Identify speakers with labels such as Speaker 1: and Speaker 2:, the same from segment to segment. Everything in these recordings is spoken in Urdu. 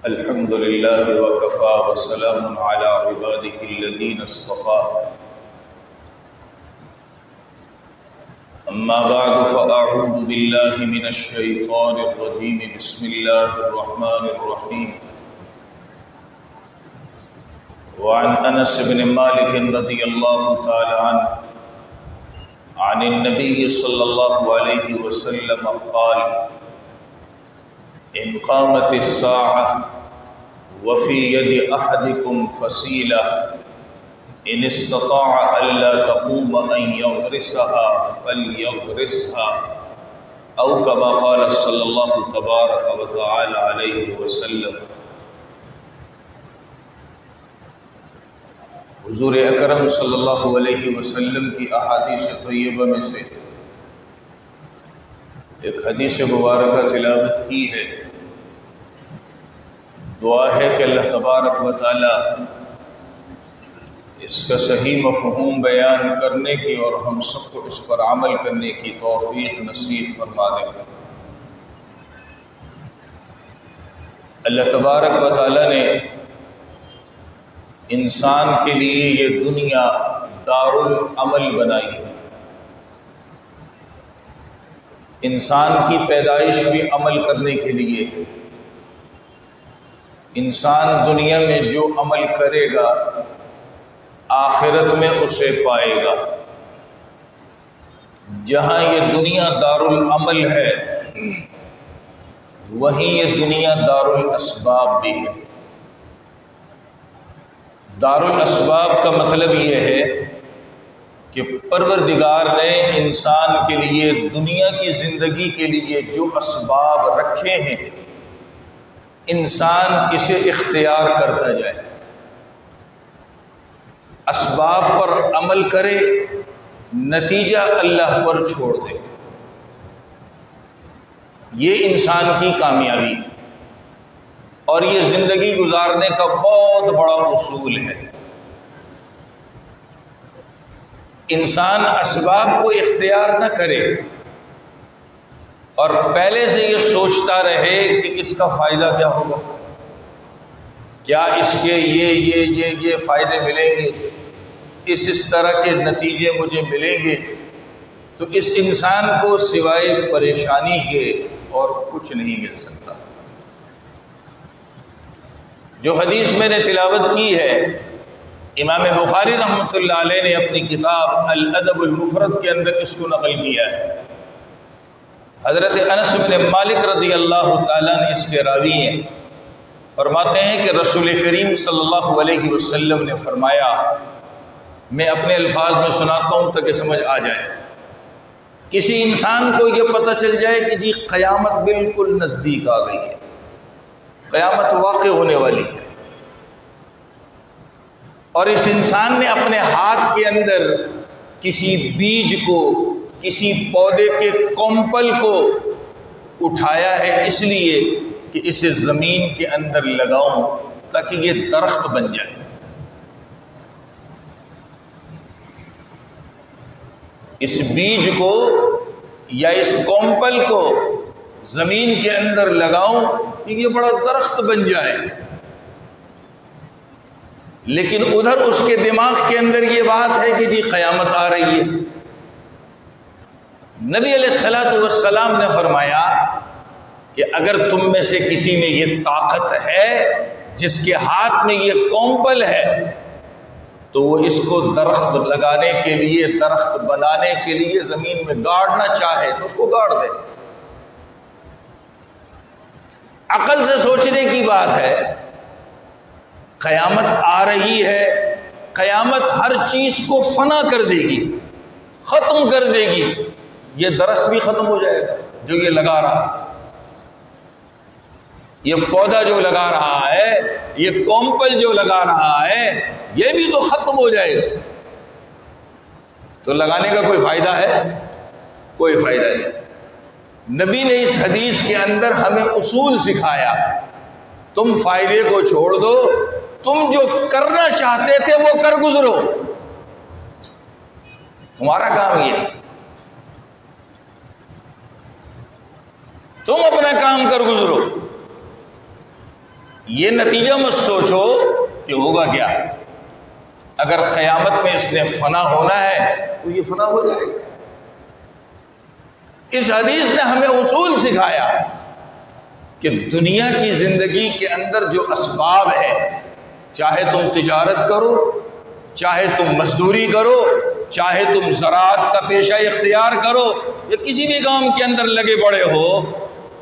Speaker 1: الحمد لله وكفى وسلام على عباده الذين اصطفى أما بعد فأعوذ بالله من الشيطان الرجيم بسم الله الرحمن الرحيم وعن أنس بن مالك رضي الله تعالى عنه عن النبي صلى الله عليه وسلم قال إن قامت الساعة وفي يد أحدكم فسيلة إن استطاع ألا تقوم أن يغرسها فليغرسها أو كما قال صلى الله تبارك وتعالى عليه وسلم۔ حضور اکرم صلی اللہ علیہ وسلم کی احادیث طیبہ میں سے ایک حدیث مبارکہ تلاوت کی ہے۔ دعا ہے کہ اللہ تبارک و تعالی اس کا صحیح مفہوم بیان کرنے کی اور ہم سب کو اس پر عمل کرنے کی توفیق نصیب فرما دے۔ اللہ تبارک و تعالی نے انسان کے لیے یہ دنیا دار العمل بنائی ہے۔ انسان کی پیدائش بھی عمل کرنے کے لیے ہے۔ انسان دنیا میں جو عمل کرے گا آخرت میں اسے پائے گا۔ جہاں یہ دنیا دار العمل ہے وہیں یہ دنیا دار الاسباب بھی ہے۔ دار الاسباب کا مطلب یہ ہے کہ پروردگار نے انسان کے لیے دنیا کی زندگی کے لیے جو اسباب رکھے ہیں انسان اسے اختیار کرتا جائے، اسباب پر عمل کرے، نتیجہ اللہ پر چھوڑ دے۔ یہ انسان کی کامیابی ہے اور یہ زندگی گزارنے کا بہت بڑا اصول ہے۔ انسان اسباب کو اختیار نہ کرے اور پہلے سے یہ سوچتا رہے کہ اس کا فائدہ کیا ہوگا، کیا اس کے یہ فائدے ملیں گے، اس طرح کے نتیجے مجھے ملیں گے، تو اس انسان کو سوائے پریشانی کے اور کچھ نہیں مل سکتا۔ جو حدیث میں نے تلاوت کی ہے امام بخاری رحمۃ اللہ علیہ نے اپنی کتاب الادب المفرد کے اندر اس کو نقل کیا ہے۔ حضرت انس بن مالک رضی اللہ تعالیٰ نے اس کے راوی ہیں، فرماتے ہیں کہ رسول کریم صلی اللہ علیہ وسلم نے فرمایا، میں اپنے الفاظ میں سناتا ہوں تاکہ سمجھ آ جائے۔ کسی انسان کو یہ پتہ چل جائے کہ جی قیامت بالکل نزدیک آ گئی ہے، قیامت واقع ہونے والی ہے، اور اس انسان نے اپنے ہاتھ کے اندر کسی بیج کو، کسی پودے کے کمپل کو اٹھایا ہے اس لیے کہ اسے زمین کے اندر لگاؤں تاکہ یہ درخت بن جائے۔ اس بیج کو یا اس کمپل کو زمین کے اندر لگاؤں کہ یہ بڑا درخت بن جائے، لیکن ادھر اس کے دماغ کے اندر یہ بات ہے کہ جی قیامت آ رہی ہے۔ نبی علیہ الصلوۃ والسلام نے فرمایا کہ اگر تم میں سے کسی میں یہ طاقت ہے، جس کے ہاتھ میں یہ کمپل ہے، تو وہ اس کو درخت لگانے کے لیے، درخت بنانے کے لیے زمین میں گاڑنا چاہے تو اس کو گاڑ دے۔ عقل سے سوچنے کی بات ہے، قیامت آ رہی ہے، قیامت ہر چیز کو فنا کر دے گی، ختم کر دے گی، یہ درخت بھی ختم ہو جائے گا جو یہ لگا رہا، یہ پودا جو لگا رہا ہے، یہ کمپل جو لگا رہا ہے، یہ بھی تو ختم ہو جائے گا۔ تو لگانے کا کوئی فائدہ ہے؟ کوئی فائدہ نہیں۔ نبی نے اس حدیث کے اندر ہمیں اصول سکھایا، تم فائدے کو چھوڑ دو، تم جو کرنا چاہتے تھے وہ کر گزرو، تمہارا کام یہ ہے، تم اپنا کام کر گزرو، یہ نتیجہ مت سوچو کہ ہوگا کیا، اگر قیامت میں اس نے فنا ہونا ہے تو یہ فنا ہو جائے گا۔ اس حدیث نے ہمیں اصول سکھایا کہ دنیا کی زندگی کے اندر جو اسباب ہے، چاہے تم تجارت کرو، چاہے تم مزدوری کرو، چاہے تم زراعت کا پیشہ اختیار کرو، یا کسی بھی کام کے اندر لگے پڑے ہو،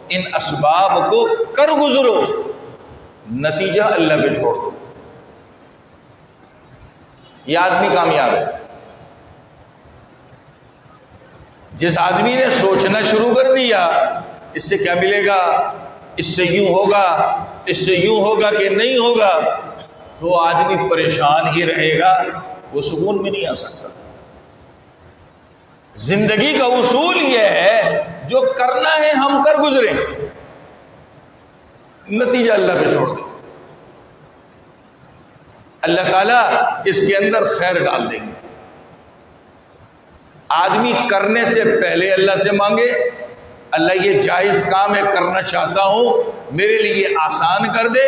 Speaker 1: ان اسباب کو کر گزرو، نتیجہ اللہ پہ چھوڑ دو۔ یہ آدمی کامیاب ہے۔ جس آدمی نے سوچنا شروع کر دیا اس سے کیا ملے گا، اس سے یوں ہوگا، اس سے یوں ہوگا کہ نہیں ہوگا، تو آدمی پریشان ہی رہے گا، وہ سکون میں نہیں آ سکتا۔ زندگی کا اصول یہ ہے جو کرنا ہے ہم کر گزریں، نتیجہ اللہ پہ چھوڑ دیں، اللہ تعالیٰ اس کے اندر خیر ڈال دیں گے۔ آدمی کرنے سے پہلے اللہ سے مانگے، اللہ یہ جائز کام ہے کرنا چاہتا ہوں، میرے لیے آسان کر دے،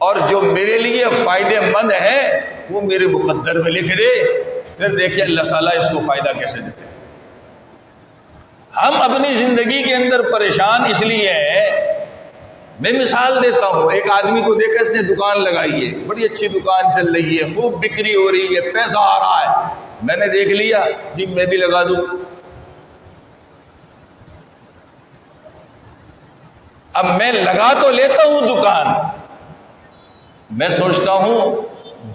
Speaker 1: اور جو میرے لیے فائدے مند ہے وہ میرے مقدر میں لکھ دے، پھر دیکھیے اللہ تعالیٰ اس کو فائدہ کیسے دیتے ہیں۔ ہم اپنی زندگی کے اندر پریشان اس لیے ہیں، میں مثال دیتا ہوں، ایک آدمی کو دیکھا اس نے دکان لگائی ہے، بڑی اچھی دکان چل رہی ہے، خوب بکری ہو رہی ہے، پیسہ آ رہا ہے، میں نے دیکھ لیا جی میں بھی لگا دوں۔ اب میں لگا تو لیتا ہوں دکان، میں سوچتا ہوں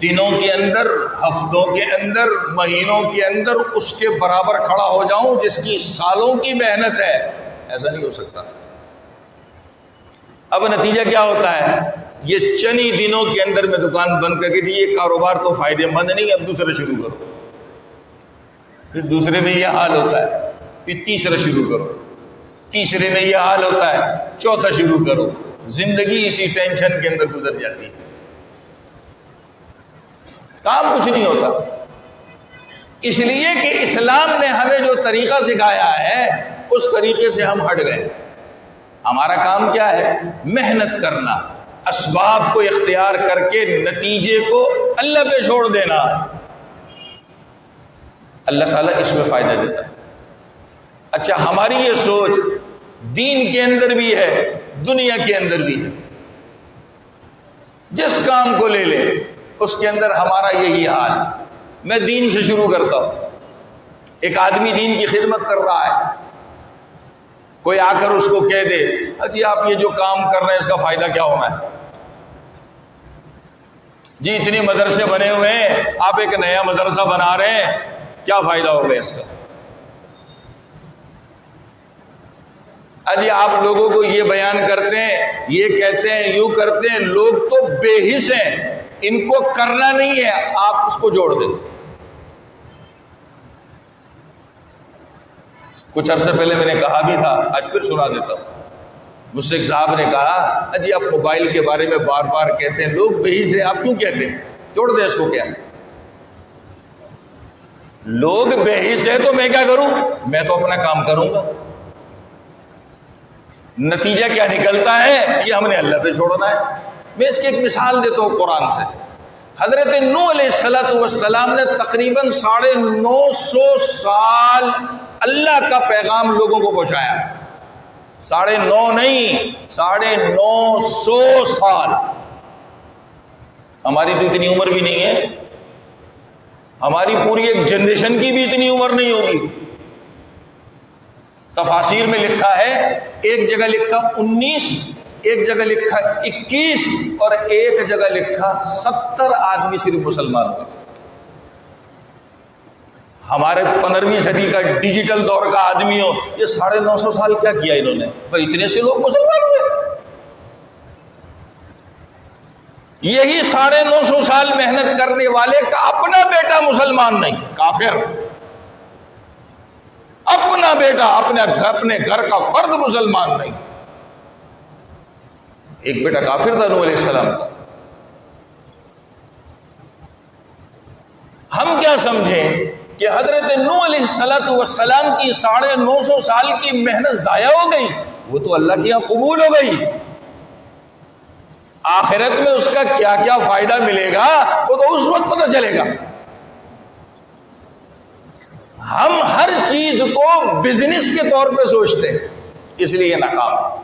Speaker 1: دنوں کے اندر، ہفتوں کے اندر، مہینوں کے اندر اس کے برابر کھڑا ہو جاؤں جس کی سالوں کی محنت ہے، ایسا نہیں ہو سکتا۔ اب نتیجہ کیا ہوتا ہے، یہ چند ہی دنوں کے اندر میں دکان بند کر کے جی یہ کاروبار تو فائدے مند نہیں، اب دوسرا شروع کرو، پھر دوسرے میں یہ حال ہوتا ہے، پھر تیسرا شروع کرو، تیسرے میں یہ حال ہوتا ہے، چوتھا شروع کرو، زندگی اسی ٹینشن کے اندر گزر جاتی ہے، کام کچھ نہیں ہوتا۔ اس لیے کہ اسلام نے ہمیں جو طریقہ سکھایا ہے اس طریقے سے ہم ہٹ گئے۔ ہمارا کام کیا ہے، محنت کرنا، اسباب کو اختیار کر کے نتیجے کو اللہ پہ چھوڑ دینا، اللہ تعالیٰ اس میں فائدہ دیتا ہے۔ اچھا، ہماری یہ سوچ دین کے اندر بھی ہے، دنیا کے اندر بھی ہے، جس کام کو لے لے اس کے اندر ہمارا یہی حال۔ میں دین سے شروع کرتا ہوں، ایک آدمی دین کی خدمت کر رہا ہے، کوئی آ کر اس کو کہہ دے جی آپ یہ جو کام کر رہے ہیں اس کا فائدہ کیا ہونا ہے، جی اتنے مدرسے بنے ہوئے ہیں آپ ایک نیا مدرسہ بنا رہے ہیں، کیا فائدہ ہوگا اس کا؟ اجی آپ لوگوں کو یہ بیان کرتے ہیں، یہ کہتے ہیں، یوں کرتے ہیں، لوگ تو بے حس ہیں، ان کو کرنا نہیں ہے، آپ اس کو جوڑ دیں۔ کچھ عرصے پہلے میں نے کہا بھی تھا، آج پھر سنا دیتا ہوں، مجھ سے ایک صاحب نے کہا اجی آپ موبائل کے بارے میں بار بار کہتے ہیں، لوگ بے حس ہیں، آپ کیوں کہتے ہیں؟ جوڑ دیں اس کو۔ کیا لوگ بے حس ہیں تو میں کیا کروں؟ میں تو اپنا کام کروں گا۔ نتیجہ کیا نکلتا ہے یہ ہم نے اللہ پہ چھوڑنا ہے۔ میں اس کی ایک مثال دیتا ہوں قرآن سے۔ حضرت نوح علیہ السلام نے تقریباً 950 سال اللہ کا پیغام لوگوں کو پہنچایا، 9.5 نہیں، 950 سال۔ ہماری تو اتنی عمر بھی نہیں ہے، ہماری پوری ایک جنریشن کی بھی اتنی عمر نہیں ہوگی۔ تفاسیر میں لکھا ہے، ایک جگہ لکھا 19، ایک جگہ لکھا 21، اور ایک جگہ لکھا 70 آدمی صرف مسلمان ہوئے۔ ہمارے 15ویں صدی کا ڈیجیٹل دور کا آدمی ہو، یہ 950 سال کیا کیا انہوں نے؟ بھائی اتنے سے لوگ مسلمان ہوئے۔ یہی 950 سال محنت کرنے والے کا اپنا بیٹا مسلمان نہیں، کافر، اپنا بیٹا اپنے گھر کا فرد مسلمان نہیں۔ ایک بیٹا کافر تھا نوح علیہ السلام کا۔ ہم کیا سمجھیں کہ حضرت نوح علیہ السلام کی 950 سال کی محنت ضائع ہو گئی؟ وہ تو اللہ کے یہاں قبول ہو گئی۔ آخرت میں اس کا کیا کیا فائدہ ملے گا وہ تو اس وقت پتہ چلے گا۔ ہم ہر چیز کو بزنس کے طور پہ سوچتے ہیں، اس لیے یہ ناکام ہے۔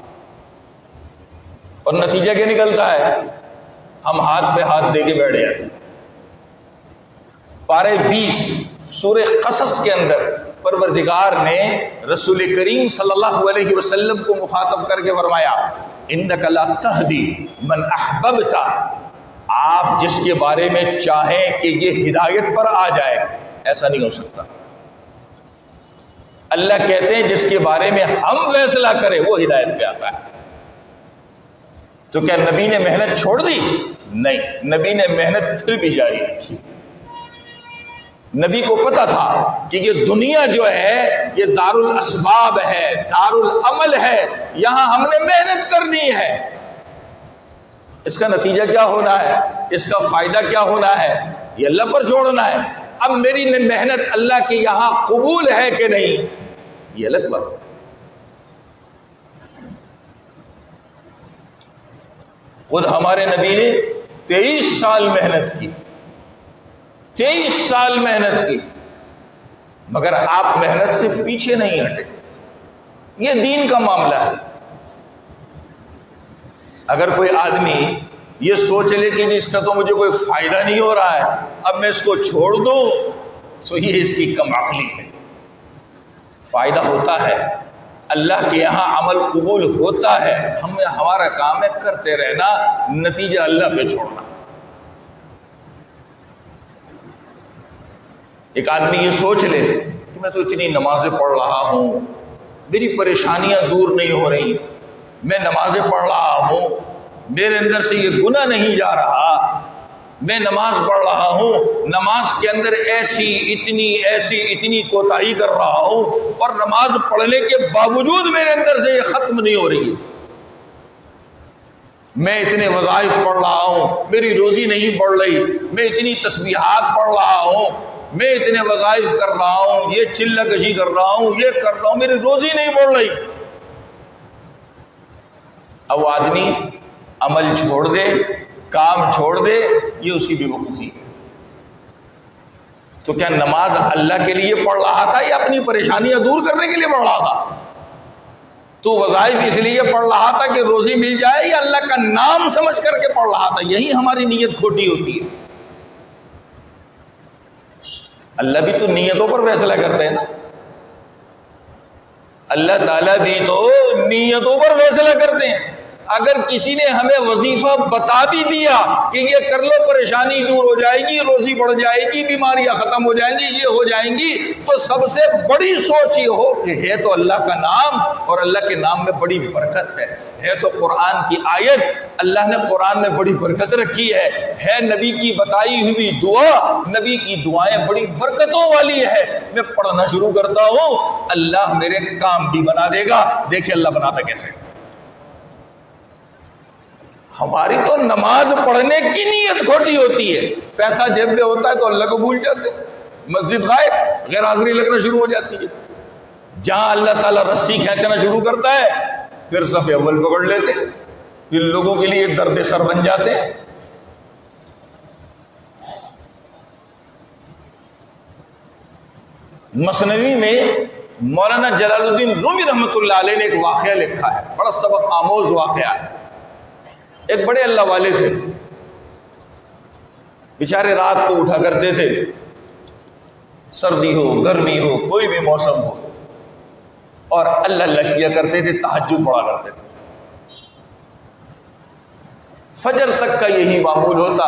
Speaker 1: اور نتیجہ کیا نکلتا ہے؟ ہم ہاتھ پہ ہاتھ دے کے بیٹھ جاتے ہیں۔ پارے 20 سورہ قصص کے اندر پروردگار نے رسول کریم صلی اللہ علیہ وسلم کو مخاطب کر کے فرمایا انک لا تہدی من احببت، آپ جس کے بارے میں چاہیں کہ یہ ہدایت پر آ جائے، ایسا نہیں ہو سکتا۔ اللہ کہتے ہیں جس کے بارے میں ہم فیصلہ کریں وہ ہدایت پہ آتا ہے۔ تو کیا نبی نے محنت چھوڑ دی؟ نہیں، نبی نے محنت پھر بھی جاری رکھی۔ نبی کو پتا تھا کہ یہ دنیا جو ہے یہ دار الاسباب ہے، دار العمل ہے، یہاں ہم نے محنت کرنی ہے۔ اس کا نتیجہ کیا ہونا ہے، اس کا فائدہ کیا ہونا ہے، یہ اللہ پر چھوڑنا ہے۔ اب میری محنت اللہ کے یہاں قبول ہے کہ نہیں، یہ الگ بات ہے۔ خود ہمارے نبی نے 23 سال محنت کی، 23 سال محنت کی، مگر آپ محنت سے پیچھے نہیں ہٹے۔ یہ دین کا معاملہ ہے۔ اگر کوئی آدمی یہ سوچ لے کہ اس کا تو مجھے کوئی فائدہ نہیں ہو رہا ہے، اب میں اس کو چھوڑ دوں، تو یہ اس کی کم عقلی ہے۔ فائدہ ہوتا ہے، اللہ کے یہاں عمل قبول ہوتا ہے، ہمارا کام ہے کرتے رہنا، نتیجہ اللہ پہ چھوڑنا۔ ایک آدمی یہ سوچ لے کہ میں تو اتنی نمازیں پڑھ رہا ہوں، میری پریشانیاں دور نہیں ہو رہی، میں نمازیں پڑھ رہا ہوں، میرے اندر سے یہ گناہ نہیں جا رہا، میں نماز پڑھ رہا ہوں، نماز کے اندر ایسی اتنی کوتاہی کر رہا ہوں، اور نماز پڑھنے کے باوجود میرے اندر سے یہ ختم نہیں ہو رہی ہے۔ میں اتنے وظائف پڑھ رہا ہوں، میری روزی نہیں بڑھ رہی، میں اتنی تسبیحات پڑھ رہا ہوں، میں اتنے وظائف کر رہا ہوں، یہ چلہ کشی کر رہا ہوں، یہ کر رہا ہوں، میری روزی نہیں بڑھ رہی۔ اب وہ آدمی عمل چھوڑ دے، کام چھوڑ دے، یہ اس کی بے وقوفی ہے۔ تو کیا نماز اللہ کے لیے پڑھ رہا تھا یا اپنی پریشانیاں دور کرنے کے لیے پڑھ رہا تھا؟ تو وظائف اس لیے پڑھ رہا تھا کہ روزی مل جائے یا اللہ کا نام سمجھ کر کے پڑھ رہا تھا؟ یہی ہماری نیت کھوٹی ہوتی ہے۔ اللہ بھی تو نیتوں پر فیصلہ کرتے ہیں نا، اللہ تعالیٰ بھی تو نیتوں پر فیصلہ کرتے ہیں۔ اگر کسی نے ہمیں وظیفہ بتا بھی دیا کہ یہ کر لو پریشانی دور ہو جائے گی، روزی بڑھ جائے گی، بیماریاں ختم ہو جائیں گی، یہ ہو جائیں گی، تو سب سے بڑی سوچ یہ ہو کہ ہے تو اللہ کا نام، اور اللہ کے نام میں بڑی برکت ہے تو قرآن کی آیت، اللہ نے قرآن میں بڑی برکت رکھی ہے نبی کی بتائی ہوئی دعا، نبی کی دعائیں بڑی برکتوں والی ہے، میں پڑھنا شروع کرتا ہوں، اللہ میرے کام بھی بنا دے گا۔ دیکھیں اللہ بناتا کیسے۔ ہماری تو نماز پڑھنے کی نیت کھوٹی ہوتی ہے، پیسہ جیب میں ہوتا ہے تو اللہ کو بھول جاتے، مسجد غائب، غیر حاضری لگنا شروع ہو جاتی ہے۔ جہاں اللہ تعالیٰ رسی کھینچنا شروع کرتا ہے پھر صف اول پکڑ لیتے، پھر لوگوں کے لیے درد سر بن جاتے ہیں۔ مثنوی میں مولانا جلال الدین رومی رحمۃ اللہ علیہ نے ایک واقعہ لکھا ہے، بڑا سبق آموز واقعہ ہے۔ ایک بڑے اللہ والے تھے، بیچارے رات کو اٹھا کرتے تھے، سردی ہو گرمی ہو کوئی بھی موسم ہو، اور اللہ اللہ کیا کرتے تھے، تہجد پڑھا کرتے تھے۔ فجر تک کا یہی معمول ہوتا،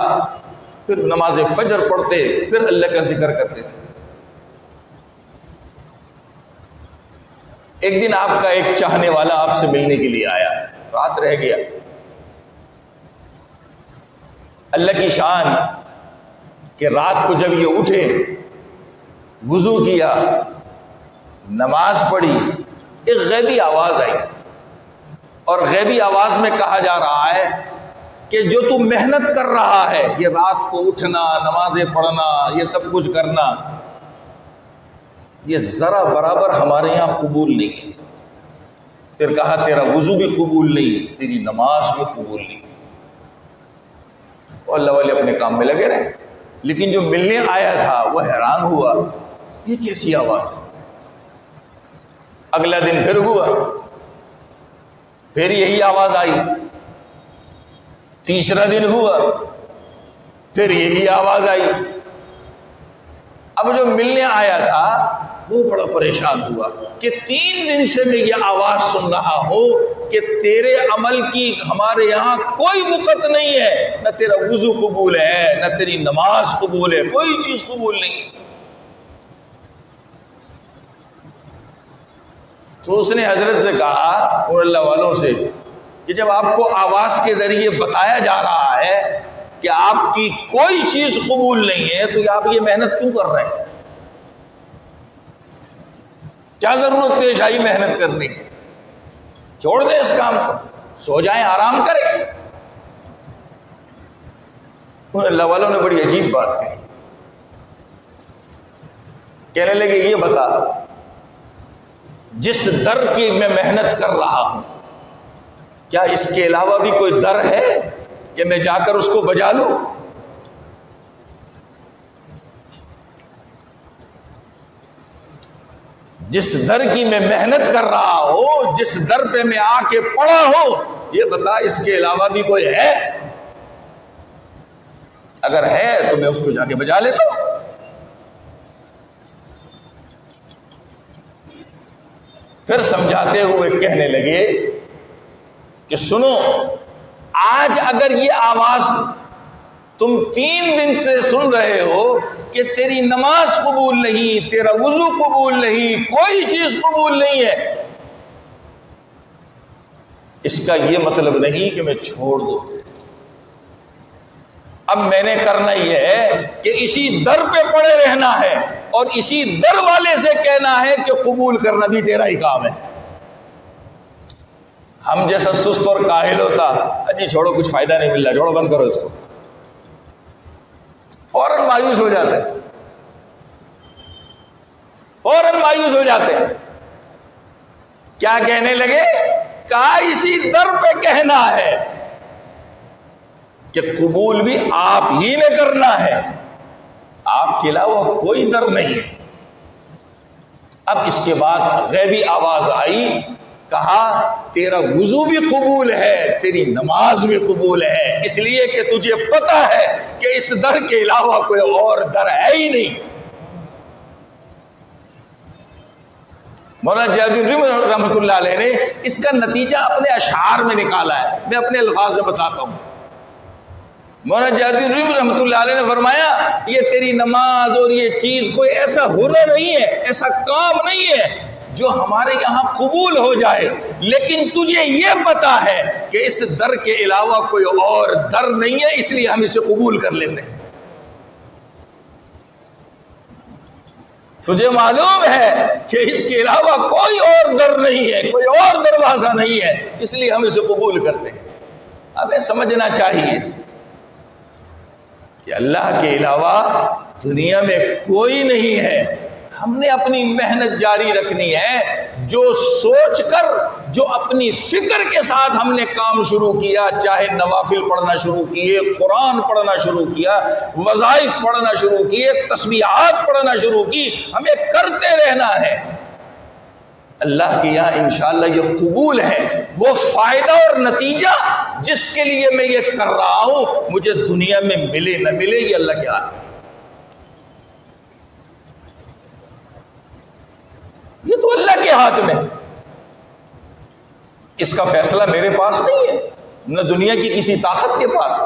Speaker 1: پھر نماز فجر پڑھتے، پھر اللہ کا ذکر کرتے تھے۔ ایک دن آپ کا ایک چاہنے والا آپ سے ملنے کے لیے آیا، رات رہ گیا۔ اللہ کی شان کہ رات کو جب یہ اٹھے، وضو کیا، نماز پڑھی، ایک غیبی آواز آئی، اور غیبی آواز میں کہا جا رہا ہے کہ جو تو محنت کر رہا ہے، یہ رات کو اٹھنا، نمازیں پڑھنا، یہ سب کچھ کرنا، یہ ذرا برابر ہمارے یہاں قبول نہیں ہے۔ پھر کہا تیرا وضو بھی قبول نہیں، تیری نماز بھی قبول نہیں۔ اور اللہ والے اپنے کام میں لگے رہے. لیکن جو ملنے آیا تھا وہ حیران ہوا، یہ کیسی آواز ہے. اگلا دن پھر ہوا، پھر یہی آواز آئی. تیسرا دن ہوا، پھر یہی آواز آئی. اب جو ملنے آیا تھا وہ بڑا پریشان ہوا کہ 3 دن سے میں یہ آواز سن رہا ہوں کہ تیرے عمل کی ہمارے یہاں کوئی وقت نہیں ہے، نہ تیرا وضو قبول ہے، نہ تیری نماز قبول ہے، کوئی چیز قبول نہیں ہے. تو اس نے حضرت سے کہا اور اللہ والوں سے کہ جب آپ کو آواز کے ذریعے بتایا جا رہا ہے کہ آپ کی کوئی چیز قبول نہیں ہے تو آپ یہ محنت کیوں کر رہے ہیں؟ کیا ضرورت پیش آئی محنت کرنے کی؟ چھوڑ دیں اس کام کو، سو جائیں، آرام کریں. اللہ والوں نے بڑی عجیب بات کہی. کہنے لگے یہ بتا، جس در کی میں محنت کر رہا ہوں کیا اس کے علاوہ بھی کوئی در ہے کہ میں جا کر اس کو بجا لوں؟ جس در کی میں محنت کر رہا ہوں، جس در پہ میں آ کے پڑا ہوں، یہ بتا اس کے علاوہ بھی کوئی ہے؟ اگر ہے تو میں اس کو جا کے بجا لیتا ہوں. پھر سمجھاتے ہوئے کہنے لگے کہ سنو، آج اگر یہ آواز تم 3 دن سے سن رہے ہو کہ تیری نماز قبول نہیں، تیرا وضو قبول نہیں، کوئی چیز قبول نہیں ہے، اس کا یہ مطلب نہیں کہ میں چھوڑ دوں. اب میں نے کرنا یہ ہے کہ اسی در پہ پڑے رہنا ہے اور اسی در والے سے کہنا ہے کہ قبول کرنا بھی تیرا ہی کام ہے. ہم جیسا سست اور کاہل ہوتا، جی چھوڑو کچھ فائدہ نہیں مل رہا، چھوڑو بند کرو اس کو، فوراً مایوس ہو جاتے ہیں، فوراً مایوس ہو جاتے ہیں. کیا کہنے لگے؟ کہا اسی در پہ کہنا ہے کہ قبول بھی آپ ہی نے کرنا ہے، آپ کے علاوہ کوئی در نہیں ہے. اب اس کے بعد غیبی آواز آئی، کہا تیرا وضو بھی قبول ہے، تیری نماز بھی قبول ہے، اس لیے کہ تجھے پتا ہے کہ اس در کے علاوہ کوئی اور در ہے ہی نہیں. مولانا جلال الدین رومی رحمۃ اللہ علیہ نے اس کا نتیجہ اپنے اشعار میں نکالا ہے، میں اپنے الفاظ میں بتاتا ہوں. مولانا جلال الدین رومی رحمۃ اللہ علیہ نے فرمایا یہ تیری نماز اور یہ چیز کوئی ایسا ہنر نہیں ہے، ایسا کام نہیں ہے جو ہمارے یہاں قبول ہو جائے، لیکن تجھے یہ پتا ہے کہ اس در کے علاوہ کوئی اور در نہیں ہے، اس لیے ہم اسے قبول کر لیتے ہیں. تجھے معلوم ہے کہ اس کے علاوہ کوئی اور در نہیں ہے، کوئی اور دروازہ نہیں ہے، اس لیے ہم اسے قبول کرتے ہیں. ہمیں سمجھنا چاہیے کہ اللہ کے علاوہ دنیا میں کوئی نہیں ہے. ہم نے اپنی محنت جاری رکھنی ہے. جو سوچ کر، جو اپنی فکر کے ساتھ ہم نے کام شروع کیا، چاہے نوافل پڑھنا شروع کیے، قرآن پڑھنا شروع کیا، وظائف پڑھنا شروع کیے، تسبیحات پڑھنا شروع کی، ہمیں کرتے رہنا ہے. اللہ کے یہاں انشاءاللہ یہ قبول ہے. وہ فائدہ اور نتیجہ جس کے لیے میں یہ کر رہا ہوں، مجھے دنیا میں ملے نہ ملے، یہ اللہ کے ہاتھ میں. یہ تو اللہ کے ہاتھ میں، اس کا فیصلہ میرے پاس نہیں ہے، نہ دنیا کی کسی طاقت کے پاس.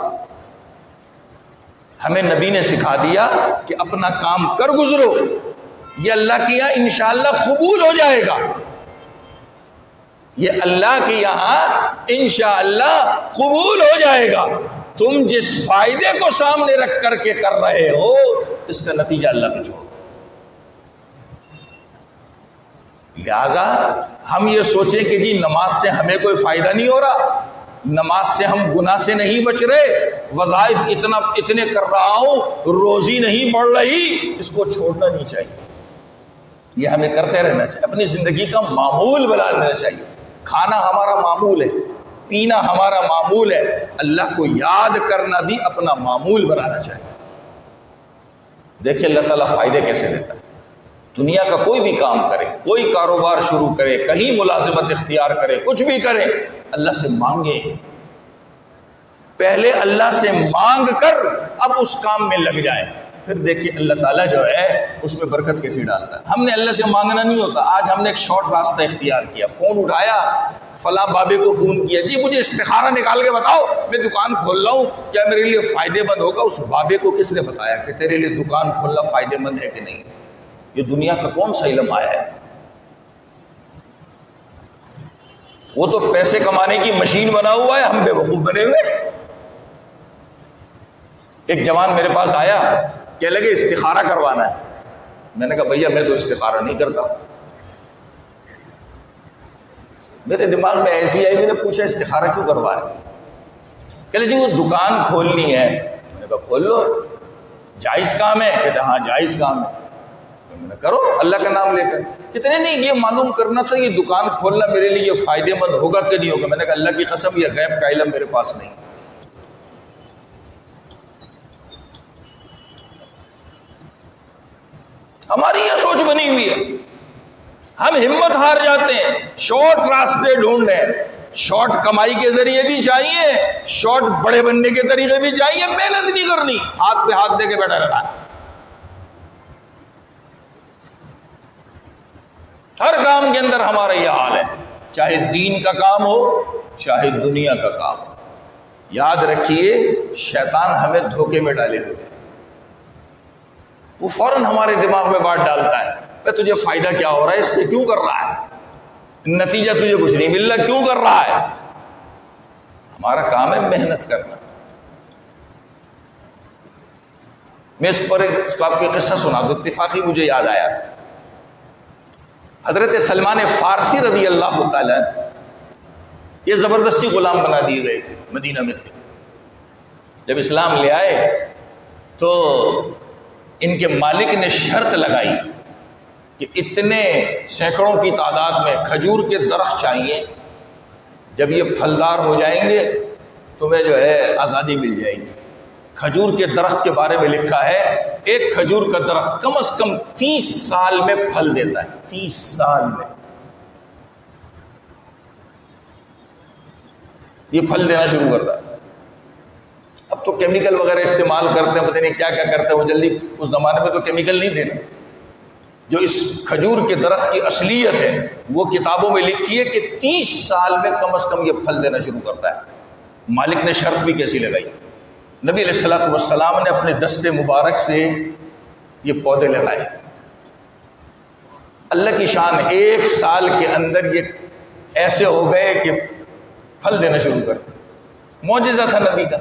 Speaker 1: ہمیں نبی نے سکھا دیا کہ اپنا کام کر گزرو، یہ اللہ کے یہاں انشاءاللہ قبول ہو جائے گا. یہ اللہ کے یہاں انشاءاللہ قبول ہو جائے گا. تم جس فائدے کو سامنے رکھ کر کے کر رہے ہو، اس کا نتیجہ اللہ پہ چھوڑو. لہذا ہم یہ سوچیں کہ جی نماز سے ہمیں کوئی فائدہ نہیں ہو رہا، نماز سے ہم گناہ سے نہیں بچ رہے، وظائف اتنے کر رہا ہوں، روزی نہیں بڑھ رہی، اس کو چھوڑنا نہیں چاہیے. یہ ہمیں کرتے رہنا چاہیے، اپنی زندگی کا معمول بنا لینا چاہیے. کھانا ہمارا معمول ہے، پینا ہمارا معمول ہے، اللہ کو یاد کرنا بھی اپنا معمول بنانا چاہیے۔ دیکھیں اللہ تعالیٰ فائدے کیسے دیتا ہے۔ دنیا کا کوئی بھی کام کرے، کوئی کاروبار شروع کرے، کہیں ملازمت اختیار کرے، کچھ بھی کرے، اللہ سے مانگے، پہلے اللہ سے مانگ کر اب اس کام میں لگ جائے، پھر دیکھیے اللہ تعالیٰ جو ہے اس میں برکت کیسے ڈالتا ہے۔ ہم نے اللہ سے مانگنا نہیں ہوتا۔ آج ہم نے ایک شارٹ راستہ اختیار کیا، فون اٹھایا، فلاں بابے کو فون کیا، جی مجھے استخارہ نکال کے بتاؤ، میں دکان کھول رہا ہوں، کیا میرے لیے فائدے مند ہوگا؟ اس بابے کو کس نے بتایا کہ تیرے لیے دکان کھولنا فائدے مند ہے کہ نہیں؟ یہ دنیا کا کون سا علم آیا ہے؟ وہ تو پیسے کمانے کی مشین بنا ہوا ہے، ہم بے وقوف بنے ہوئے۔ ایک جوان میرے پاس آیا، کہنے لگے استخارہ کروانا ہے۔ میں نے کہا بھیا میں تو استخارہ نہیں کرتا۔ میرے دماغ میں ایسی آئی، میں نے پوچھا استخارہ کیوں کروا رہے؟ کہنے جی وہ دکان کھولنی ہے۔ میں نے کہا کھول لو، جائز کام ہے؟ کہتے ہاں جائز کام ہے۔ میں نے کرو اللہ کا نام لے کر۔ کتنے نہیں یہ معلوم کرنا تھا یہ دکان کھولنا میرے لیے فائدے مند ہوگا کہ نہیں ہوگا؟ میں نے کہا اللہ کی قسم یہ غیب کا علم میرے پاس نہیں۔ ہماری یہ سوچ بنی ہوئی ہے، ہم ہمت ہار جاتے ہیں، شارٹ راستے ڈھونڈ رہے ہیں۔ شارٹ کمائی کے ذریعے بھی چاہیے، شارٹ بڑے بننے کے طریقے بھی چاہیے، محنت نہیں کرنی، ہاتھ پہ ہاتھ دے کے بیٹھا رہنا ہے۔ ہر کام کے اندر ہمارا یہ حال ہے، چاہے دین کا کام ہو چاہے دنیا کا کام ہو۔ یاد رکھیے شیطان ہمیں دھوکے میں ڈالے ہوئے، وہ فوراً ہمارے دماغ میں بات ڈالتا ہے، اے تجھے فائدہ کیا ہو رہا ہے، اس سے کیوں کر رہا ہے، نتیجہ تجھے کچھ نہیں مل رہا، کیوں کر رہا ہے؟ ہمارا کام ہے محنت کرنا۔ میں اس پر آپ کو قصہ سنا دوں، اتفاقی مجھے یاد آیا۔ حضرت سلمان فارسی رضی اللہ تعالیٰ یہ زبردستی غلام بنا دیے گئے تھے، مدینہ میں تھے۔ جب اسلام لے آئے تو ان کے مالک نے شرط لگائی کہ اتنے سینکڑوں کی تعداد میں کھجور کے درخت چاہیے، جب یہ پھلدار ہو جائیں گے تمہیں جو ہے آزادی مل جائے گی۔ کھجور کے درخت کے بارے میں لکھا ہے ایک کھجور کا درخت کم از کم 30 سال میں پھل دیتا ہے، 30 سال میں یہ پھل دینا شروع کرتا ہے۔ اب تو کیمیکل وغیرہ استعمال کرتے ہیں، پتہ نہیں کیا کیا کرتے ہیں وہ جلدی، اس زمانے میں تو کیمیکل نہیں دینا۔ جو اس کھجور کے درخت کی اصلیت ہے وہ کتابوں میں لکھی ہے کہ 30 سال میں کم از کم یہ پھل دینا شروع کرتا ہے۔ مالک نے شرط بھی کیسی لگائی، نبی علیہ الصلوۃ والسلام نے اپنے دست مبارک سے یہ پودے لگائے۔ اللہ کی شان، 1 سال کے اندر یہ ایسے ہو گئے کہ پھل دینا شروع کر دیا۔ معجزہ تھا نبی کا۔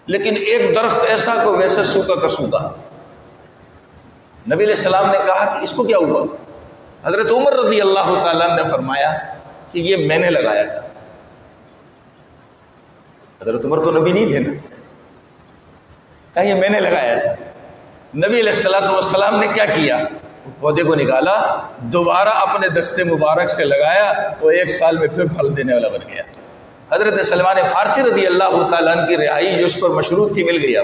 Speaker 1: لیکن ایک درخت ایسا کو ویسے سوکھا کا سوکھا۔ نبی علیہ السلام نے کہا کہ اس کو کیا ہوا؟ حضرت عمر رضی اللہ تعالیٰ نے فرمایا کہ یہ میں نے لگایا تھا۔ حضرت عمر تو نبی نہیں تھے نا، کہا یہ میں نے لگایا تھا۔ نبی علیہ السلام نے کیا کیا؟ پودے کو نکالا، دوبارہ اپنے دست مبارک سے لگایا، وہ 1 سال میں پھر پھل دینے والا بن گیا۔ حضرت سلمان فارسی رضی اللہ تعالیٰ عنہ کی رہائی جو اس پر مشروط تھی مل گئی۔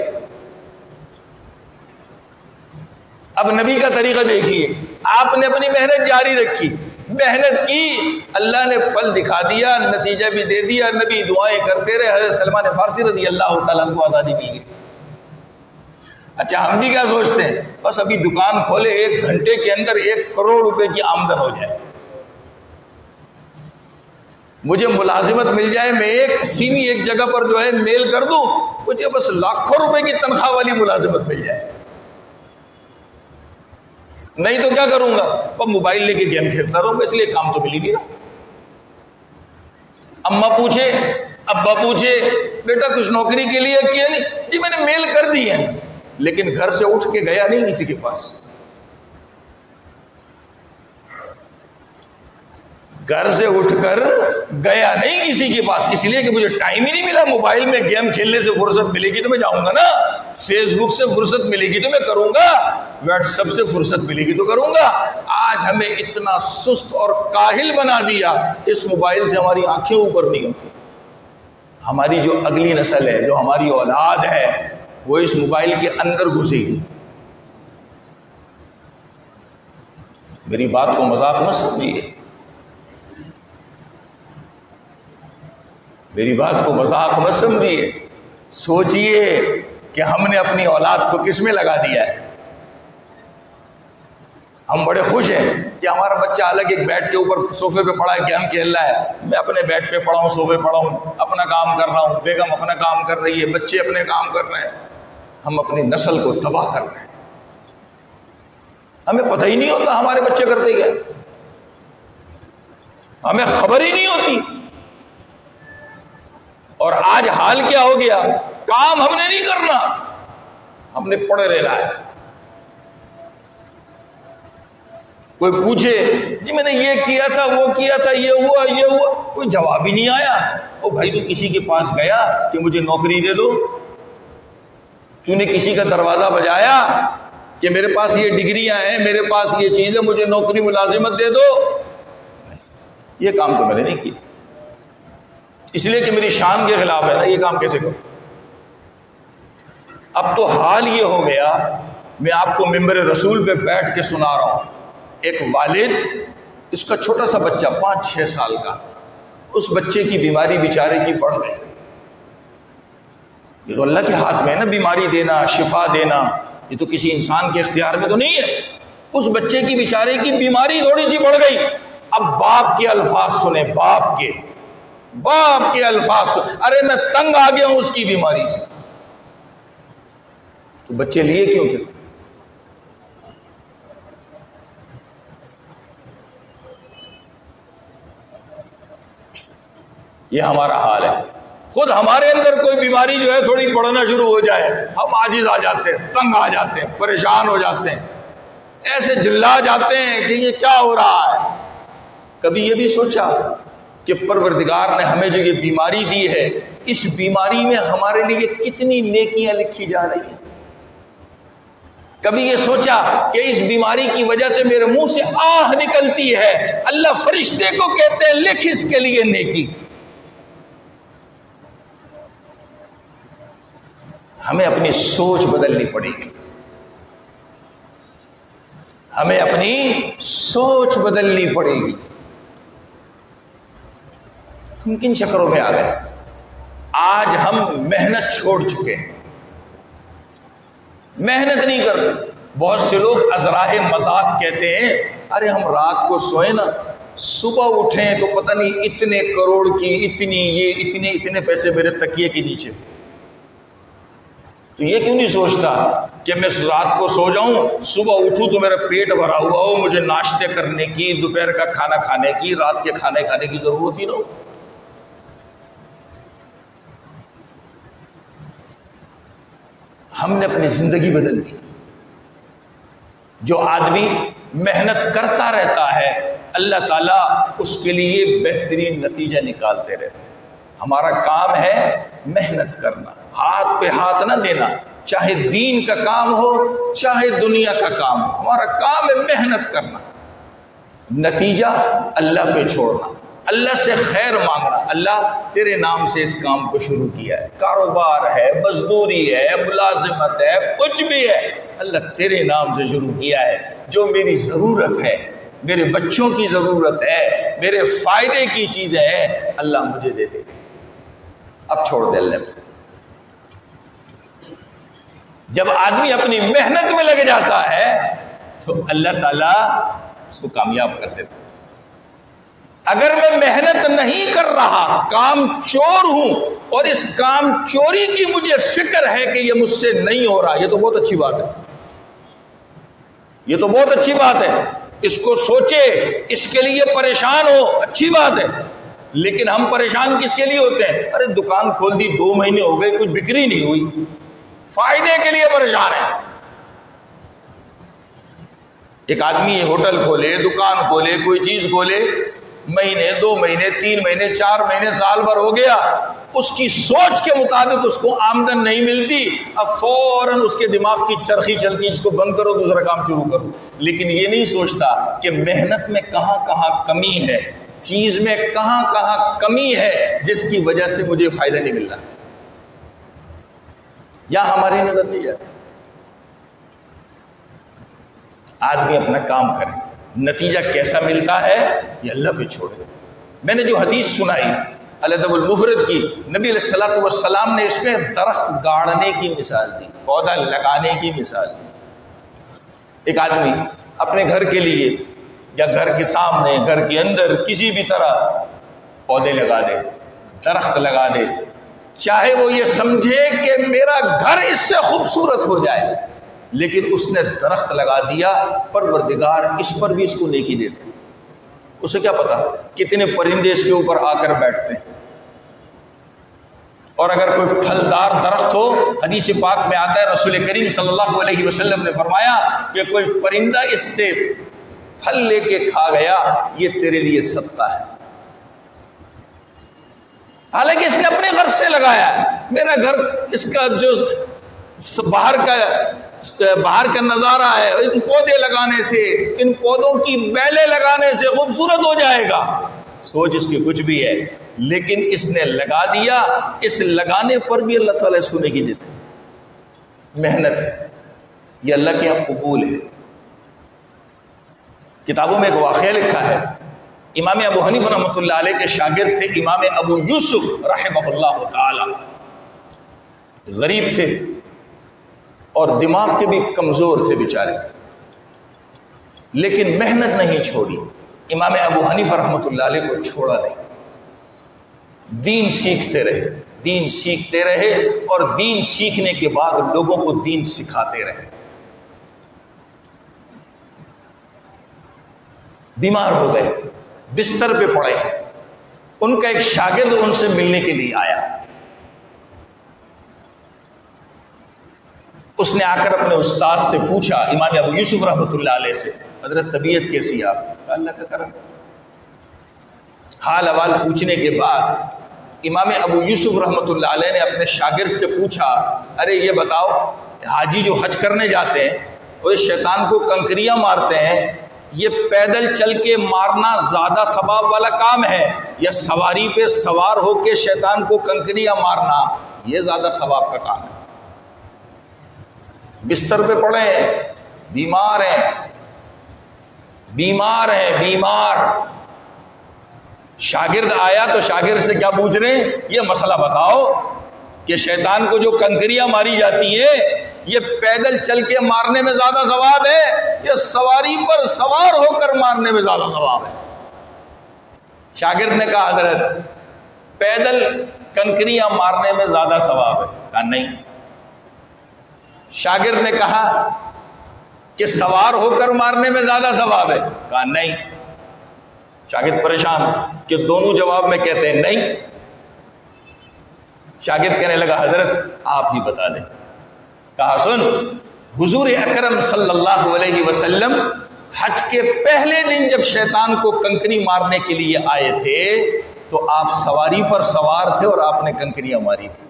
Speaker 1: اب نبی کا طریقہ دیکھیے، آپ نے اپنی محنت جاری رکھی، محنت کی، اللہ نے پھل دکھا دیا، نتیجہ بھی دے دیا، نبی دعائیں کرتے رہے، حضرت سلمان فارسی رضی اللہ تعالیٰ عنہ کو آزادی مل گئی۔ اچھا ہم بھی کیا سوچتے ہیں، بس ابھی دکان کھولے 1 گھنٹے کے اندر 1 کروڑ روپے کی آمدن ہو جائے، مجھے ملازمت مل جائے، میں ایک سیمی ایک جگہ پر جو ہے میل کر دوں، مجھے بس لاکھوں روپے کی تنخواہ والی ملازمت مل جائے، نہیں تو کیا کروں گا؟ وہ موبائل لے کے گیم کھیلتا رہوں گا، اس لیے کام تو مل ہی نہیں رہا۔ اماں پوچھے، ابا پوچھے، بیٹا کچھ نوکری کے لیے کیا نہیں؟ جی میں نے میل کر دی ہے، لیکن گھر سے اٹھ کے گیا نہیں کسی کے پاس، گھر سے اٹھ کر گیا نہیں کسی کے پاس، اس لیے کہ مجھے ٹائم ہی نہیں ملا۔ موبائل میں گیم کھیلنے سے فرصت ملے گی تو میں جاؤں گا نا، فیس بک سے فرصت ملے گی تو میں کروں گا، واٹس ایپ سے فرصت ملے گی تو کروں گا۔ آج ہمیں اتنا سست اور کاہل بنا دیا، اس موبائل سے ہماری آنکھیں اوپر نہیں ہوتی۔ ہماری جو اگلی نسل ہے، جو ہماری اولاد ہے، وہ اس موبائل کے اندر گھسے گی۔ میری بات کو مذاق مت سمجھیے، میری بات کو مذاق مت سمجھیے، سوچئے کہ ہم نے اپنی اولاد کو کس میں لگا دیا ہے۔ ہم بڑے خوش ہیں کہ ہمارا بچہ الگ ایک بیڈ کے اوپر صوفے پہ پڑا ہے، گیم کھیل رہا ہے، میں اپنے بیڈ پہ پڑا ہوں، صوفے پڑا ہوں، اپنا کام کر رہا ہوں، بیگم اپنا کام کر رہی ہے، بچے اپنے کام کر رہے ہیں۔ ہم اپنی نسل کو تباہ کر رہے ہیں، ہمیں پتہ ہی نہیں ہوتا ہمارے بچے کرتے کیا، ہمیں خبر ہی نہیں ہوتی۔ اور آج حال کیا ہو گیا، کام ہم نے نہیں کرنا، ہم نے پڑے رہنا ہے۔ کوئی پوچھے جی میں نے یہ کیا تھا، وہ کیا تھا، یہ ہوا، یہ ہوا، کوئی جواب ہی نہیں آیا۔ او بھائی تو کسی کے پاس گیا کہ مجھے نوکری دے دو؟ تو نے کسی کا دروازہ بجایا کہ میرے پاس یہ ڈگریاں ہیں، میرے پاس یہ چیز ہے، مجھے نوکری ملازمت دے دو؟ یہ کام تو میں نے نہیں کیا، اس لیے کہ میری شان کے خلاف ہے نا، یہ کام کیسے کروں؟ اب تو حال یہ ہو گیا، میں آپ کو ممبر رسول پہ بیٹھ کے سنا رہا ہوں، ایک والد، اس کا چھوٹا سا بچہ 5-6 سال کا، اس بچے کی بیماری بیچارے کی بڑھ گئی۔ یہ تو اللہ کے ہاتھ میں ہے نا، بیماری دینا، شفا دینا، یہ تو کسی انسان کے اختیار میں تو نہیں ہے۔ اس بچے کی بیچارے کی بیماری تھوڑی سی بڑھ گئی، اب باپ کے الفاظ سنیں، باپ کے الفاظ سنیں، ارے میں تنگ آ گیا ہوں اس کی بیماری سے۔ تو بچے لیے کیوں کہ یہ ہمارا حال ہے۔ خود ہمارے اندر کوئی بیماری جو ہے تھوڑی بڑھنا شروع ہو جائے، ہم عاجز آ جاتے ہیں، تنگ آ جاتے ہیں، پریشان ہو جاتے ہیں، ایسے جلا جاتے ہیں کہ یہ کیا ہو رہا ہے۔ کبھی یہ بھی سوچا کہ پروردگار نے ہمیں جو یہ بیماری دی ہے، اس بیماری میں ہمارے لیے کتنی نیکیاں لکھی جا رہی ہیں؟ کبھی یہ سوچا کہ اس بیماری کی وجہ سے میرے منہ سے آہ نکلتی ہے، اللہ فرشتے کو کہتے ہیں لکھ اس کے لیے نیکی۔ ہمیں اپنی سوچ بدلنی پڑے گی، ہمیں اپنی سوچ بدلنی پڑے گی۔ ہم کن چکروں میں آ گئے؟ آج ہم محنت چھوڑ چکے ہیں، محنت نہیں کرتے۔ بہت سے لوگ ازراہ مذاق کہتے ہیں، ارے ہم رات کو سوئے نا، صبح اٹھیں تو پتہ نہیں اتنے کروڑ کی اتنے پیسے میرے تکیے کے نیچے۔ تو یہ کیوں نہیں سوچتا کہ میں رات کو سو جاؤں، صبح اٹھوں تو میرا پیٹ بھرا ہوا ہو، مجھے ناشتے کرنے کی، دوپہر کا کھانا کھانے کی، رات کے کھانے کھانے کی ضرورت ہی نہ ہو۔ ہم نے اپنی زندگی بدل دی۔ جو آدمی محنت کرتا رہتا ہے، اللہ تعالیٰ اس کے لیے بہترین نتیجہ نکالتے رہتے ہیں۔ ہمارا کام ہے محنت کرنا، ہاتھ پہ ہاتھ نہ دینا، چاہے دین کا کام ہو چاہے دنیا کا کام ہو، ہمارا کام ہے محنت کرنا، نتیجہ اللہ پہ چھوڑنا، اللہ سے خیر مانگنا۔ اللہ تیرے نام سے اس کام کو شروع کیا ہے، کاروبار ہے، مزدوری ہے، ملازمت ہے، کچھ بھی ہے، اللہ تیرے نام سے شروع کیا ہے۔ جو میری ضرورت ہے، میرے بچوں کی ضرورت ہے، میرے فائدے کی چیزیں ہیں، اللہ مجھے دے دے۔ اب چھوڑ دے اللہ پہ۔ جب آدمی اپنی محنت میں لگ جاتا ہے تو اللہ تعالیٰ اس کو کامیاب کر دیتا ہے۔ اگر میں محنت نہیں کر رہا، کام چور ہوں، اور اس کام چوری کی مجھے فکر ہے کہ یہ مجھ سے نہیں ہو رہا، یہ تو بہت اچھی بات ہے، یہ تو بہت اچھی بات ہے۔ اس کو سوچے، اس کے لیے پریشان ہو، اچھی بات ہے۔ لیکن ہم پریشان کس کے لیے ہوتے ہیں؟ ارے دکان کھول دی، 2 مہینے ہو گئے، کچھ بکری نہیں ہوئی، فائدے کے لیے پریشان ہے۔ ایک آدمی ہوٹل کھولے، دکان کھولے، کوئی چیز کھولے، مہینے 2 مہینے 3 مہینے 4 مہینے سال بھر ہو گیا، اس کی سوچ کے مطابق اس کو آمدن نہیں ملتی، اب فوراً اس کے دماغ کی چرخی چلتی، اس کو بند کرو، دوسرا کام شروع کرو۔ لیکن یہ نہیں سوچتا کہ محنت میں کہاں کہاں کمی ہے، چیز میں کہاں کہاں کمی ہے جس کی وجہ سے مجھے فائدہ نہیں مل رہا، یا ہماری نظر نہیں جاتی۔ آدمی اپنا کام کرے، نتیجہ کیسا ملتا ہے یہ اللہ پہ چھوڑے۔ میں نے جو حدیث سنائی الادب المفرد کی، نبی علیہ الصلوۃ والسلام نے اس میں درخت گاڑنے کی مثال دی، پودا لگانے کی مثال دی۔ ایک آدمی اپنے گھر کے لیے یا گھر کے سامنے، گھر کے اندر کسی بھی طرح پودے لگا دے، درخت لگا دے، چاہے وہ یہ سمجھے کہ میرا گھر اس سے خوبصورت ہو جائے، لیکن اس نے درخت لگا دیا، پروردگار اس پر بھی اس کو نیکی دیتے۔ اسے کیا پتا کتنے پرندے اس کے اوپر آ کر بیٹھتے ہیں۔ اور اگر کوئی پھلدار درخت ہو، حدیث پاک میں آتا ہے رسول کریم صلی اللہ علیہ وسلم نے فرمایا کہ کوئی پرندہ اس سے پھل لے کے کھا گیا، یہ تیرے لیے صدقہ ہے۔ حالانکہ اس نے اپنے گھر سے لگایا ہے، میرا گھر اس کا جو باہر کا نظارہ ہے، ان پودے لگانے سے، ان پودوں کی بیلیں لگانے سے خوبصورت ہو جائے گا، سوچ اس کی کچھ بھی ہے، لیکن اس نے لگا دیا، اس لگانے پر بھی اللہ تعالیٰ اس کو نیکی دیتے۔ محنت ہے، یہ اللہ کے یہاں قبول ہے۔ کتابوں میں ایک واقعہ لکھا ہے، امام ابو حنیفہ رحمۃ اللہ علیہ کے شاگرد تھے امام ابو یوسف رحمہ اللہ تعالی، غریب تھے اور دماغ کے بھی کمزور تھے بیچارے، لیکن محنت نہیں چھوڑی۔ امام ابو حنیفہ رحمۃ اللہ علیہ کو چھوڑا نہیں، دین سیکھتے رہے، دین سیکھتے رہے، اور دین سیکھنے کے بعد لوگوں کو دین سکھاتے رہے۔ بیمار ہو گئے، بستر پہ پڑے، ان کا ایک شاگرد ان سے ملنے کے لیے آیا۔ اس نے آ کر اپنے استاد سے پوچھا، امام ابو یوسف رحمۃ اللہ علیہ سے، حضرت طبیعت کیسی ہے آپ؟ اللہ کا کرم۔ حال احوال پوچھنے کے بعد امام ابو یوسف رحمۃ اللہ علیہ نے اپنے شاگرد سے پوچھا، ارے یہ بتاؤ، حاجی جو حج کرنے جاتے ہیں وہ شیطان کو کنکریاں مارتے ہیں، یہ پیدل چل کے مارنا زیادہ ثواب والا کام ہے یا سواری پہ سوار ہو کے شیطان کو کنکریاں مارنا یہ زیادہ ثواب کا کام ہے؟ بستر پہ پڑے ہیں، بیمار ہیں، بیمار ہیں، بیمار۔ شاگرد آیا تو شاگرد سے کیا پوچھ رہے ہیں؟ یہ مسئلہ بتاؤ کہ شیطان کو جو کنکریاں ماری جاتی ہے یہ پیدل چل کے مارنے میں زیادہ ثواب ہے یا سواری پر سوار ہو کر مارنے میں زیادہ ثواب ہے؟ شاگرد نے کہا، حضرت پیدل کنکریاں مارنے میں زیادہ ثواب ہے۔ کہا نہیں۔ شاگرد نے کہا کہ سوار ہو کر مارنے میں زیادہ ثواب ہے۔ کہا نہیں۔ شاگرد پریشان کہ دونوں جواب میں کہتے ہیں نہیں۔ شاگرد کہنے لگا، حضرت آپ ہی بتا دیں۔ کہا سن، حضور اکرم صلی اللہ علیہ وسلم حج کے پہلے دن جب شیطان کو کنکری مارنے کے لیے آئے تھے تو آپ سواری پر سوار تھے اور آپ نے کنکریاں ماری تھی،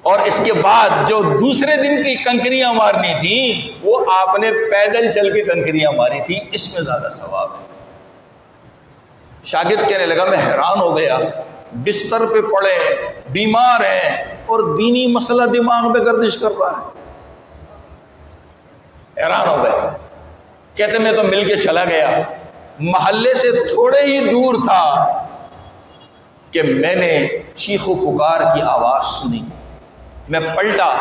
Speaker 1: اور اس کے بعد جو دوسرے دن کی کنکریاں مارنی تھی وہ آپ نے پیدل چل کے کنکریاں ماری تھی، اس میں زیادہ ثواب ہے۔ شاگرد کہنے لگا، میں حیران ہو گیا، بستر پہ پڑے، بیمار ہیں، اور دینی مسئلہ دماغ میں گردش کر رہا ہے۔ حیران ہو گئے۔ کہتے میں تو مل کے چلا گیا، محلے سے تھوڑے ہی دور تھا کہ میں نے چیخ و پکار کی آواز سنی، میں پلٹا،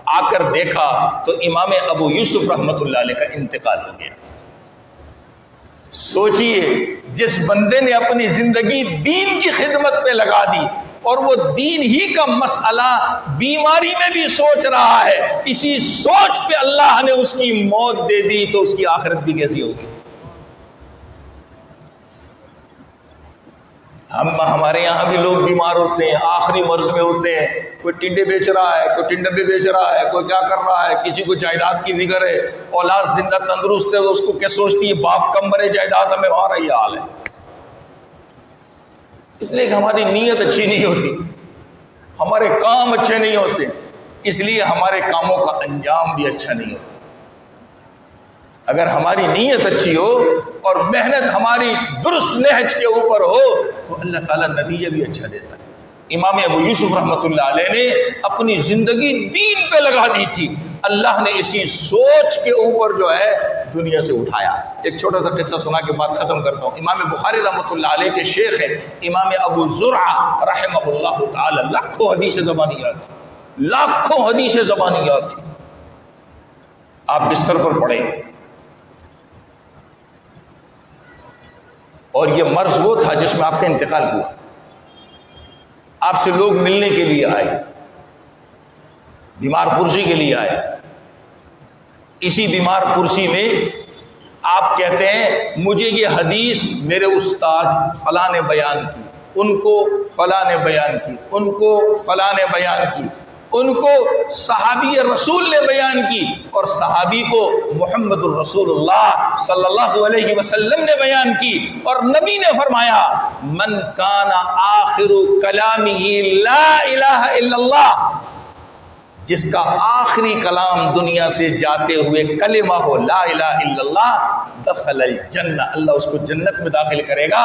Speaker 1: آ کر دیکھا تو امام ابو یوسف رحمۃ اللہ علیہ کا انتقال ہو گیا۔ سوچئے، جس بندے نے اپنی زندگی دین کی خدمت پہ لگا دی اور وہ دین ہی کا مسئلہ بیماری میں بھی سوچ رہا ہے، اسی سوچ پہ اللہ نے اس کی موت دے دی تو اس کی آخرت بھی کیسی ہوگی؟ ہمارے یہاں بھی لوگ بیمار ہوتے ہیں، آخری مرض میں ہوتے ہیں، کوئی ٹنڈے بیچ رہا ہے، کوئی ٹنڈے بھی بیچ رہا ہے، کوئی کیا کر رہا ہے، کسی کو جائیداد کی فکر ہے، اولاد زندہ تندرست ہے تو اس کو کیا سوچتی ہے باپ کم مرے جائیداد ہمیں، ہمارا یہ حال ہے۔ اس لیے کہ ہماری نیت اچھی نہیں ہوتی، ہمارے کام اچھے نہیں ہوتے، اس لیے ہمارے کاموں کا انجام بھی اچھا نہیں ہوتا۔ اگر ہماری نیت اچھی ہو اور محنت ہماری درست نہج کے اوپر ہو تو اللہ تعالیٰ نتیجہ بھی اچھا دیتا ہے۔ امام ابو یوسف رحمۃ اللہ علیہ نے اپنی زندگی دین پہ لگا دی تھی، اللہ نے اسی سوچ کے اوپر جو ہے دنیا سے اٹھایا۔ ایک چھوٹا سا قصہ سنا کے بعد ختم کرتا ہوں۔ امام بخاری رحمۃ اللہ علیہ کے شیخ ہیں امام ابو زرعہ رحمہ اللہ تعالی، لاکھوں حدیث زبانیات تھی، لاکھوں حدیث زبانیات تھی۔ آپ بستر پر پڑے اور یہ مرض وہ تھا جس میں آپ کا انتقال ہوا، آپ سے لوگ ملنے کے لیے آئے، بیمار پرسی کے لیے آئے۔ اسی بیمار پرسی میں آپ کہتے ہیں مجھے یہ حدیث میرے استاد فلاں نے بیان کی، ان کو فلاں نے بیان کی، ان کو فلاں نے بیان کی، ان کو صحابی رسول نے بیان کی، اور صحابی کو محمد الرسول اللہ صلی اللہ علیہ وسلم نے بیان کی، اور نبی نے فرمایا من کان آخر کلامہ لا الہ الا اللہ، جس کا آخری کلام دنیا سے جاتے ہوئے کلمہ ہو لا الہ الا اللہ، دخل الجنہ، اللہ اس کو جنت میں داخل کرے گا۔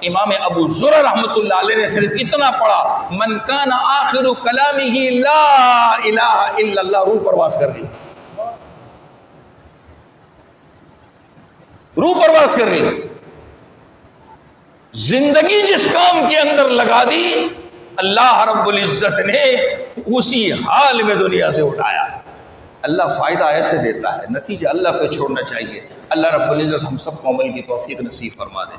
Speaker 1: امام ابو زرع رحمۃ اللہ علیہ نے صرف اتنا پڑھا من کان آخر کلامہ لا الہ الا اللہ، روح پرواز کر گئی، روح پرواز کر گئی۔ زندگی جس کام کے اندر لگا دی اللہ رب العزت نے اسی حال میں دنیا سے اٹھایا۔ اللہ فائدہ ایسے دیتا ہے، نتیجہ اللہ کو چھوڑنا چاہیے۔ اللہ رب العزت ہم سب کو عمل کی توفیق نصیب فرما دے۔